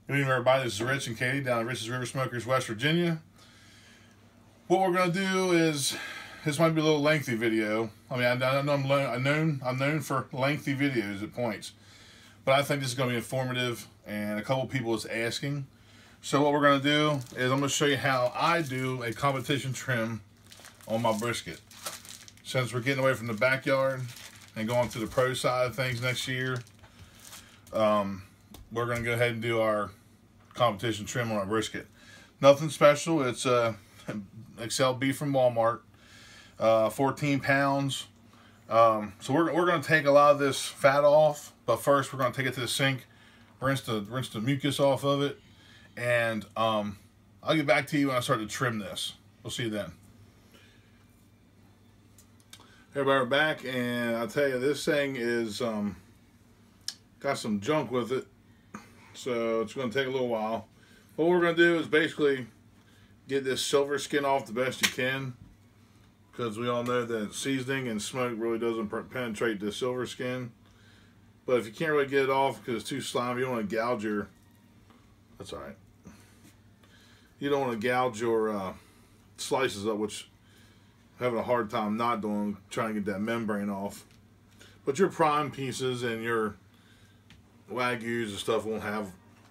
Good evening, everybody. This is Rich and Katie down at Rich's River Smokers, West Virginia. What we're going to do is, this might be a little lengthy video. I mean, I'm known for lengthy videos at points, but I think this is going to be informative, and a couple people is asking. So what we're going to do is I'm going to show you how I do a competition trim on my brisket. Since we're getting away from the backyard and going to the pro side of things next year, we're going to go ahead and do our competition trim on our brisket. Nothing special. It's XL beef from Walmart, 14 pounds. So we're going to take a lot of this fat off, but first we're going to take it to the sink, rinse the mucus off of it, and I'll get back to you when I start to trim this. We'll see you then. Everybody, we're back, and I'll tell you, this thing is got some junk with it. So it's going to take a little while. What we're going to do is basically get this silver skin off the best you can, because we all know that seasoning and smoke really doesn't penetrate the silver skin. But if you can't really get it off because it's too slimy, you don't want to gouge your... That's alright. You don't want to gouge your slices up, which I'm having a hard time not doing, trying to get that membrane off. But your prime pieces and your Wagyus and stuff won't have,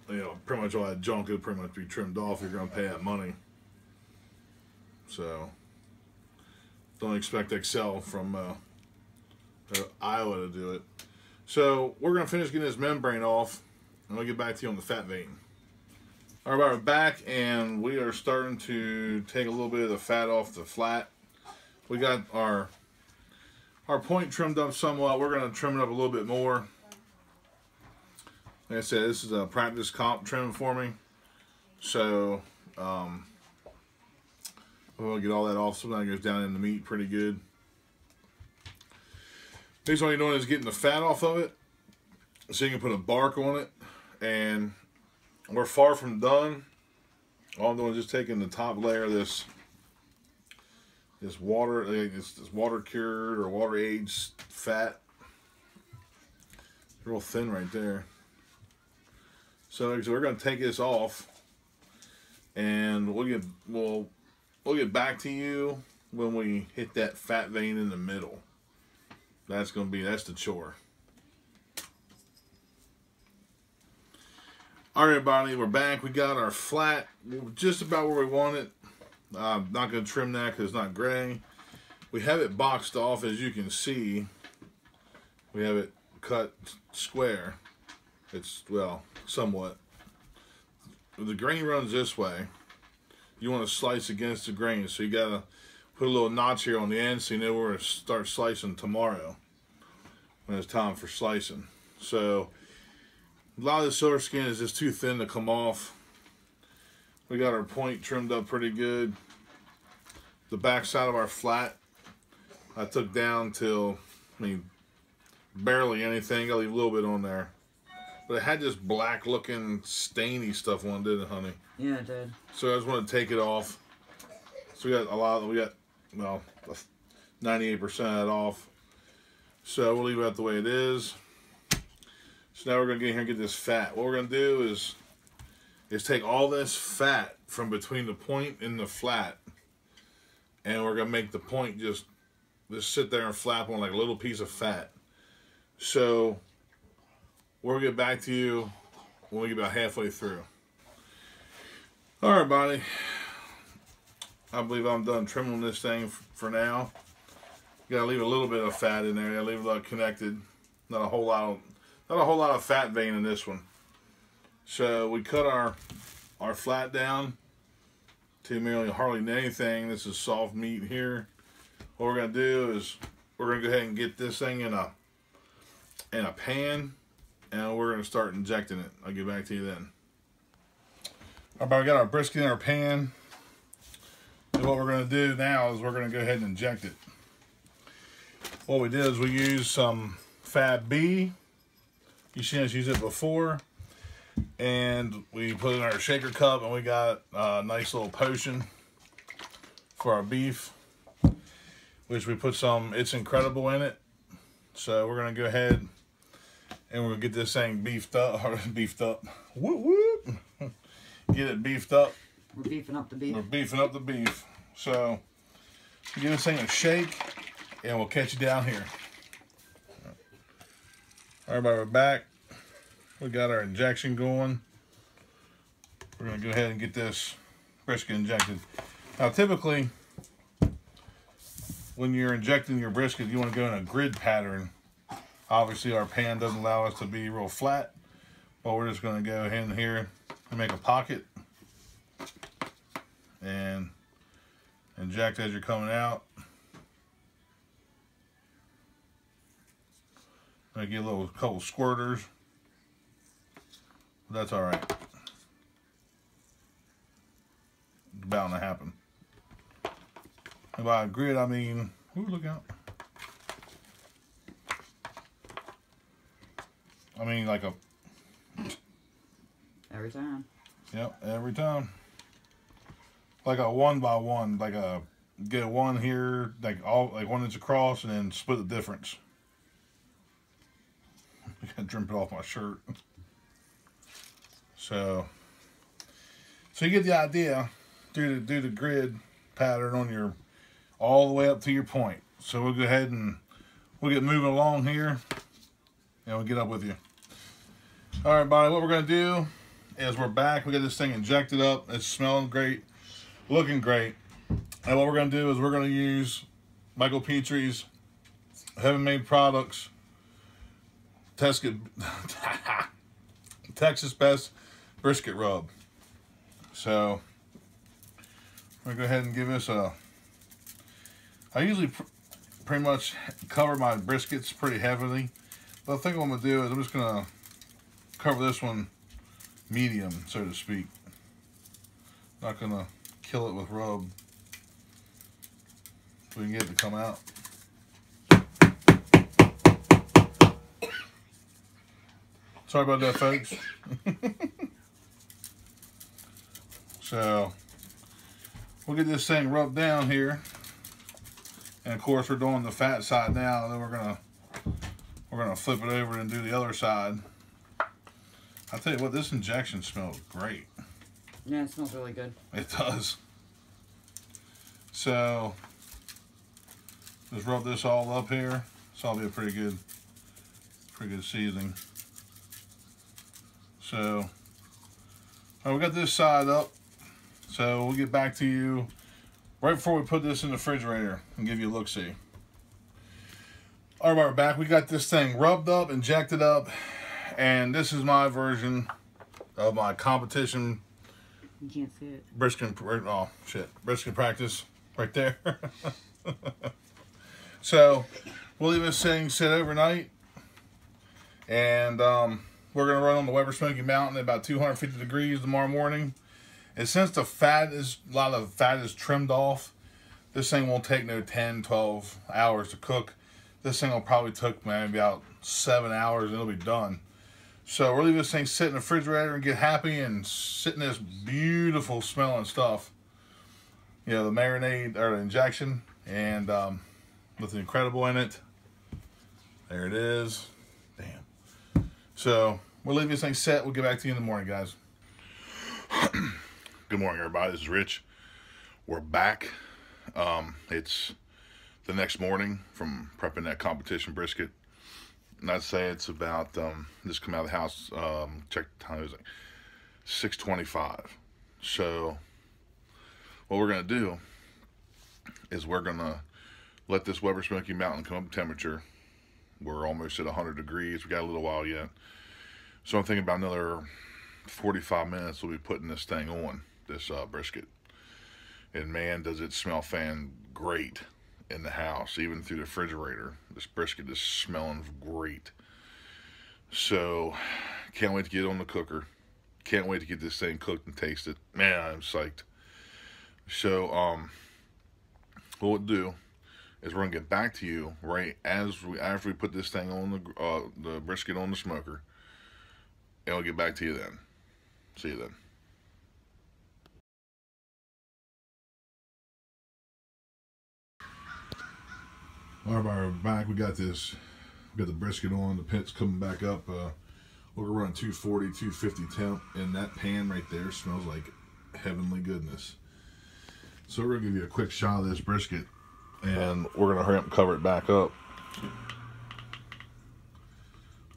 you know, pretty much all that junk. It'll pretty much be trimmed off. You're going to pay that money. So don't expect XL from Iowa to do it. So we're going to finish getting this membrane off, and I'll get back to you on the fat vein. All right, we're back, and we are starting to take a little bit of the fat off the flat. We got our point trimmed up somewhat. We're going to trim it up a little bit more. Like I said, this is a practice comp trim for me, so we'll get all that off. Sometimes it goes down in the meat pretty good. Basically, all you're doing is getting the fat off of it, so you can put a bark on it. And we're far from done. All I'm doing is just taking the top layer of this water, this water cured or water aged fat. Real thin right there. So we're going to take this off, and we'll get back to you when we hit that fat vein in the middle. That's the chore. All right, everybody, we're back. We got our flat just about where we want it. I'm not going to trim that because it's not gray. We have it boxed off, as you can see. We have it cut square. It's, well, somewhat. The grain runs this way. You want to slice against the grain, so you got to put a little notch here on the end so you know where to start slicing tomorrow when it's time for slicing. So a lot of the silver skin is just too thin to come off. We got our point trimmed up pretty good. The back side of our flat I took down till, I mean, barely anything. I leave a little bit on there. But it had this black looking stainy stuff on it, didn't it, honey? Yeah, it did. So I just want to take it off. So we got well, 98% of that off. So we'll leave it out the way it is. So now we're going to get here and get this fat. What we're going to do is take all this fat from between the point and the flat, and we're going to make the point just sit there and flap on like a little piece of fat. So we'll get back to you when we get about halfway through. All right, buddy. I believe I'm done trimming this thing for now. You gotta leave a little bit of fat in there. You gotta leave it connected. Not a whole lot of fat vein in this one. So we cut our flat down to merely hardly anything. This is soft meat here. What we're gonna do is we're gonna go ahead and get this thing in a pan, and we're going to start injecting it. I'll get back to you then. All right, we got our brisket in our pan. And what we're going to do now is we're going to go ahead and inject it. What we did is we used some Fab B. You've seen us use it before. And we put it in our shaker cup, and we got a nice little potion for our beef, which we put some It's Incredible in it. So we're going to go ahead And we're gonna get this thing beefed up, whoop whoop. Get it beefed up. We're beefing up the beef. We're beefing up the beef. So, give this thing a shake, and we'll catch you down here. Everybody, we're back. We got our injection going. We're gonna go ahead and get this brisket injected. Now, typically, when you're injecting your brisket, you want to go in a grid pattern. Obviously, our pan doesn't allow us to be real flat, but we're just going to go ahead and here and make a pocket and inject as you're coming out. I get a couple squirters, but that's all right. It's bound to happen. And by grid, I mean, ooh, look out. I mean, like a. Every time. Yep, every time. Like a 1 by 1, like a get one here, like 1 inch across, and then split the difference. I gotta drip it off my shirt. So you get the idea. Do the grid pattern on your all the way up to your point. So we'll go ahead and we'll get moving along here, and we'll get up with you. All right, buddy. What we're gonna do is we're back. We got this thing injected up. It's smelling great, looking great. And what we're gonna do is we're gonna use Michael Petrie's Heaven Made Products Texas Best Brisket Rub. So we're gonna go ahead and give this a. I usually pretty much cover my briskets pretty heavily, but I think what I'm gonna do is I'm just gonna cover this one medium, so to speak. Not gonna kill it with rub. So we can get it to come out. Sorry about that, folks. So we'll get this thing rubbed down here, and of course we're doing the fat side now. And then we're gonna flip it over and do the other side. I'll tell you what, this injection smells great. Yeah, it smells really good. It does. So just rub this all up here. This will be a pretty good seasoning. So we got this side up. So we'll get back to you right before we put this in the refrigerator and give you a look-see. All right, we're back. We got this thing rubbed up, injected up, and this is my version of my competition. You can't see it. Brisket practice right there. So we'll leave this thing sit overnight, and we're gonna run on the Weber Smoky Mountain at about 250 degrees tomorrow morning. And since a lot of fat is trimmed off, this thing won't take no 10, 12 hours to cook. This thing will probably take maybe about 7 hours and it'll be done. So we'll leave this thing sit in the refrigerator and get happy and sit in this beautiful smelling stuff. You know, the marinade or the injection, and with the Incredible in it. There it is. Damn. So we'll leave this thing set. We'll get back to you in the morning, guys. Good morning, everybody. This is Rich. We're back. It's the next morning from prepping that competition brisket. And I'd say it's about, just come out of the house, check the time, it was like 6:25. So what we're going to do is we're going to let this Weber Smoky Mountain come up in temperature. We're almost at 100 degrees. We got a little while yet. So I'm thinking about another 45 minutes we'll be putting this thing on, this brisket. And man, does it smell great in the house, even through the refrigerator. This brisket is smelling great. So can't wait to get it on the cooker. Can't wait to get this thing cooked and taste it. Man, I'm psyched. So what we'll do is we're gonna get back to you right after we put this thing on the brisket on the smoker, and we'll get back to you then. See you then. All right, we're back. We got this Got the brisket on, the pit's coming back up. We're gonna run 240, 250 temp, and that pan right there smells like heavenly goodness. So we're gonna give you a quick shot of this brisket, and we're gonna hurry up and cover it back up.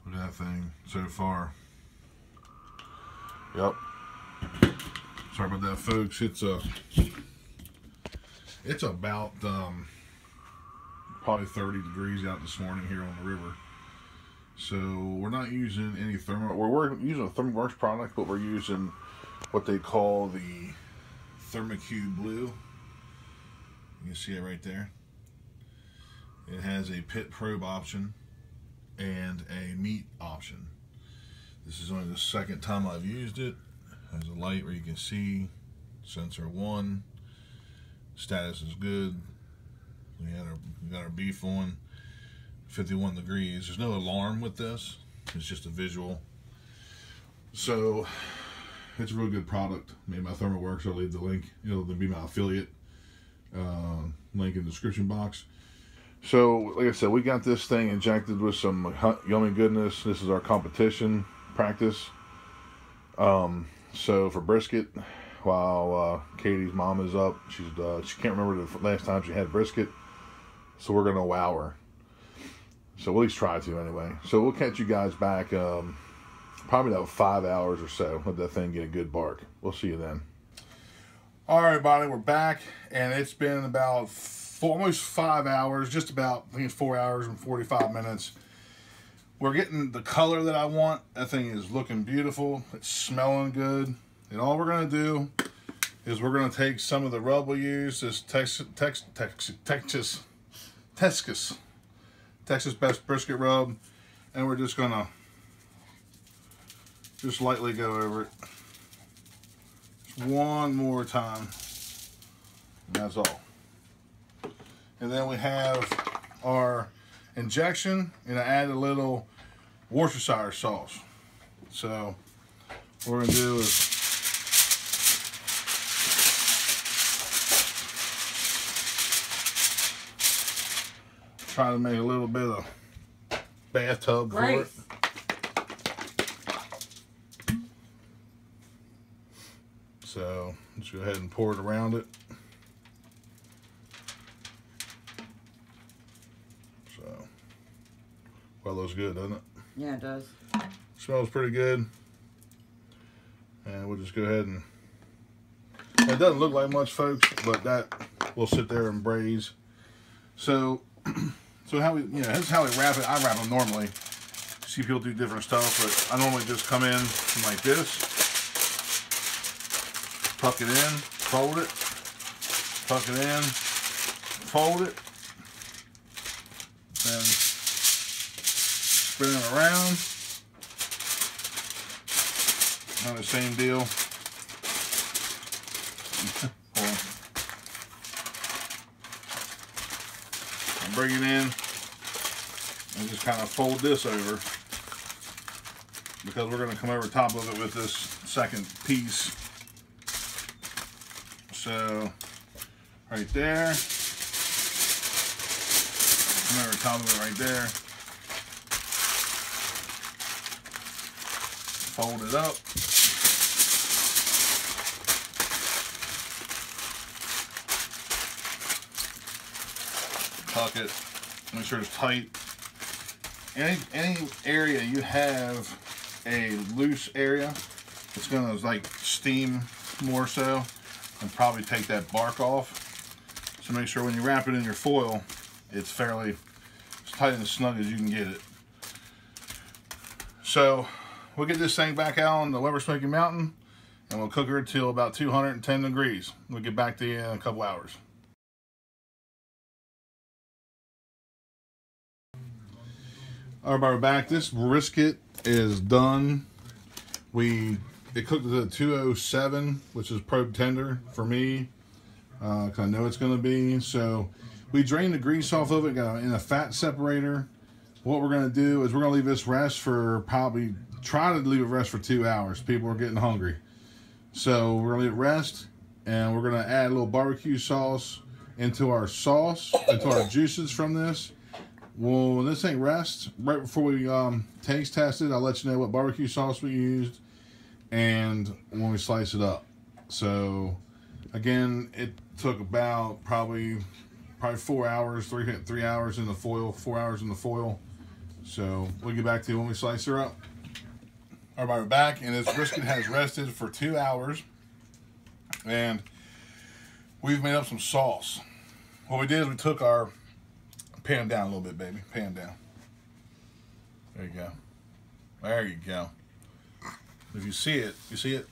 Look at that thing so far. Yep. Sorry about that, folks. It's about probably 30 degrees out this morning here on the river. So we're not using any we're using a Thermoworks product, but we're using what they call the ThermaQ Blue. You can see it right there. It has a pit probe option and a meat option. This is only the second time I've used it. There's a light where you can see sensor 1. Status is good. We got our beef on 51 degrees. There's no alarm with this. It's just a visual. So it's a real good product made by Thermoworks. I'll leave the link. It'll be my affiliate link in the description box. So like I said, we got this thing injected with some yummy goodness. This is our competition practice. So for brisket, while Katie's mom is up, she can't remember the last time she had brisket, so we're gonna wow her. So we'll at least try to anyway. So we'll catch you guys back probably about 5 hours or so. Let that thing get a good bark. We'll see you then. All right, everybody, we're back, and it's been about almost 5 hours, just about, I think it's 4 hours and 45 minutes. We're getting the color that I want. That thing is looking beautiful. It's smelling good. And all we're gonna do is we're gonna take some of the rub we use, this Texas Best Brisket Rub, and we're just gonna lightly go over it. Just one more time. And that's all. And then we have our injection, and I add a little Worcestershire sauce. So what we're gonna do is try to make a little bit of bathtub for it. So let's go ahead and pour it around it. So, well, looks good, doesn't it? Yeah, it does. Smells pretty good. And we'll just go ahead and, it doesn't look like much, folks, but that will sit there and braise. So, how we, this is how we wrap it. I wrap them normally. See people do different stuff, but I normally just come in like this, tuck it in, fold it, tuck it in, fold it, then spin it around. Kind of the same deal. And bring it in and just kind of fold this over, because we're going to come over top of it with this second piece. So right there, come over top of it right there, fold it up, tuck it, make sure it's tight. Any area you have a loose area, it's gonna like steam more so and probably take that bark off. So make sure when you wrap it in your foil, it's fairly as tight and as snug as you can get it. So we'll get this thing back out on the Weber Smoky Mountain, and we'll cook her till about 210 degrees. We'll get back to you in a couple hours. All right, we're back. This brisket is done. It cooked at 207, which is probe tender for me, because I know it's going to be. So we drained the grease off of it, got it in a fat separator. What we're going to do is we're going to leave this rest for try to leave it rest for 2 hours. People are getting hungry. So we're going to leave it rest, and we're going to add a little barbecue sauce into our sauce, into our juices from this. Well, this thing rests. Right before we taste test it, I'll let you know what barbecue sauce we used and when we slice it up. So, again, it took about probably 4 hours, 3 hours in the foil, 4 hours in the foil. So, we'll get back to you when we slice her up. All right, we're back, and this brisket has rested for 2 hours. And we've made up some sauce. What we did is we took our pan down a little bit, baby. Pan down. There you go. There you go. If you see it, you see it?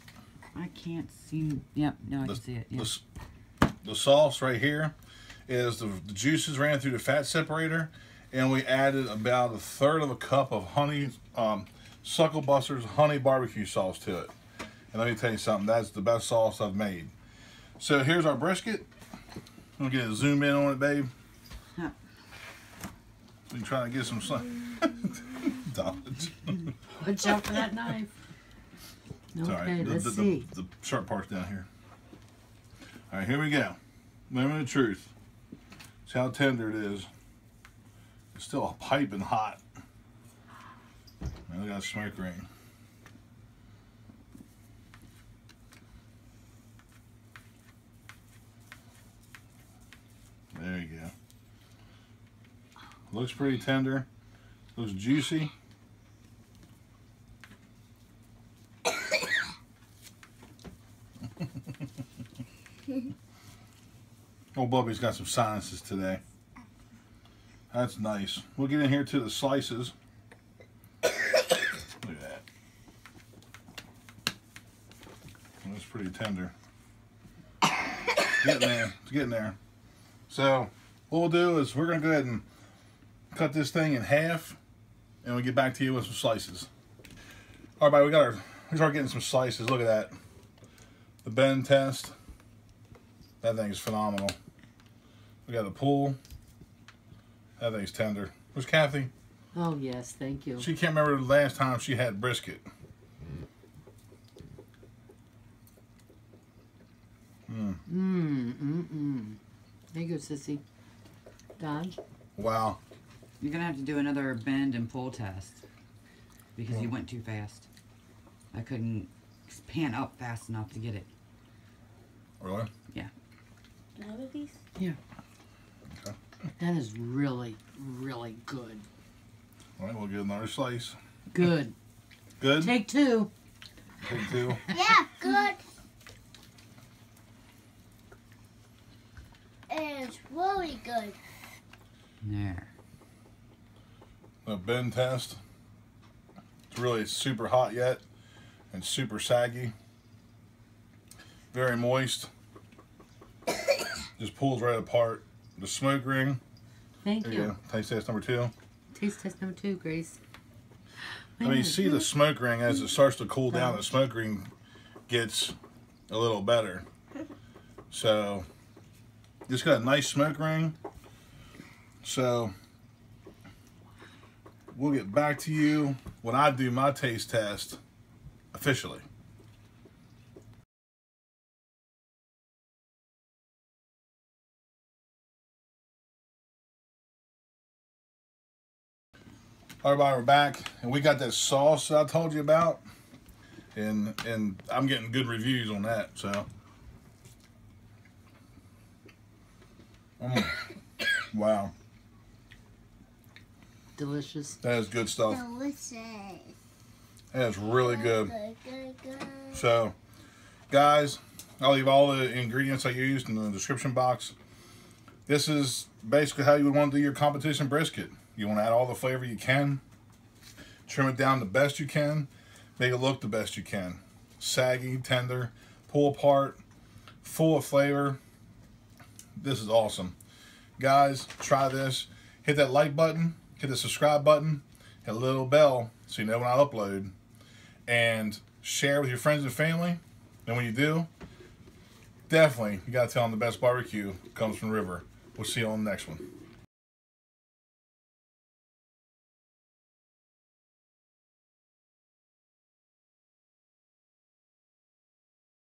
I can't see. Yep, no, I can see it. Yep. The sauce right here is the juices ran through the fat separator, and we added about 1/3 of a cup of honey, Suckle Buster's honey barbecue sauce to it. And let me tell you something, that's the best sauce I've made. So here's our brisket. I'm gonna get a zoom in on it, babe. Huh. So you trying to get some dodge. Watch out for that knife. Okay, let's see. The sharp part's down here. All right, here we go. Moment of truth. See how tender it is. It's still piping hot. And look at that smoke ring. There you go. Looks pretty tender. Looks juicy. Old Bubby's got some sinuses today. That's nice. We'll get in here to the slices. Look at that. That's pretty tender. Getting there. It's getting there. So what we'll do is we're going to go ahead and cut this thing in half, and we'll get back to you with some slices. All right, we start getting some slices. Look at that. The bend test. That thing is phenomenal. We got the pull. That thing's tender. Where's Kathy? Oh, yes, thank you. She can't remember the last time she had brisket. There you go, sissy. Dodge. Wow. You're going to have to do another bend and pull test because you went too fast. I couldn't pan up fast enough to get it. Really? Yeah. Can I have a piece? Yeah. Okay. That is really, really good. All right, we'll get another slice. Good. Good? Take two. Take two. Yeah, good. It's really good. There. The bend test. It's really super hot yet and super saggy. Very moist. Just pulls right apart. The smoke ring. Thank There you. you go. Taste test number 2. Taste test number 2, Grace. I mean, you see the smoke ring as it starts to cool down. The smoke ring gets a little better. So, just got a nice smoke ring. So, we'll get back to you when I do my taste test officially. Everybody, we're back, and we got that sauce that I told you about, and I'm getting good reviews on that. So, wow, Delicious. that is good stuff. Delicious. That is really good. Good. So, guys, I'll leave all the ingredients I used in the description box. This is basically how you would want to do your competition brisket. You want to add all the flavor you can, trim it down the best you can, make it look the best you can. Saggy, tender, pull apart, full of flavor. This is awesome. Guys, try this. Hit that like button, hit the subscribe button, hit the little bell so you know when I upload, and share with your friends and family. And when you do, definitely, you got to tell them the best barbecue comes from the river. We'll see you on the next one.